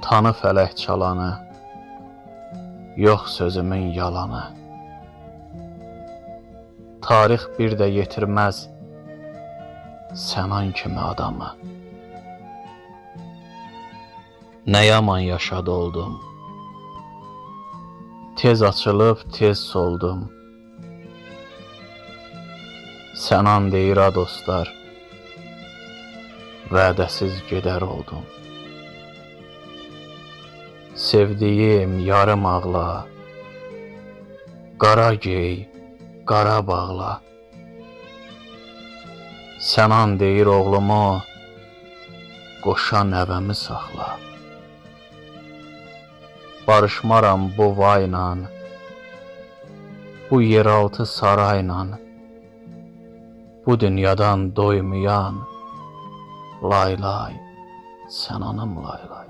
Tanı fələk çalanı, yox sözümün yalanı. Tarix bir də yetirməz sənan kimi adamı. Nə yaman yaşadı oldum, tez açılıb tez soldum. Sənan deyir ha dostlar, vədəsiz gedər oldum. Sevdiyim yarım ağla, qara gey, qara bağla. Sənan deyir oğlumu, qoşa nəvəmi saxla. Barışmaram bu vayla, bu yeraltı sarayla, bu dünyadan doymayan, lay lay, Sənanım lay lay.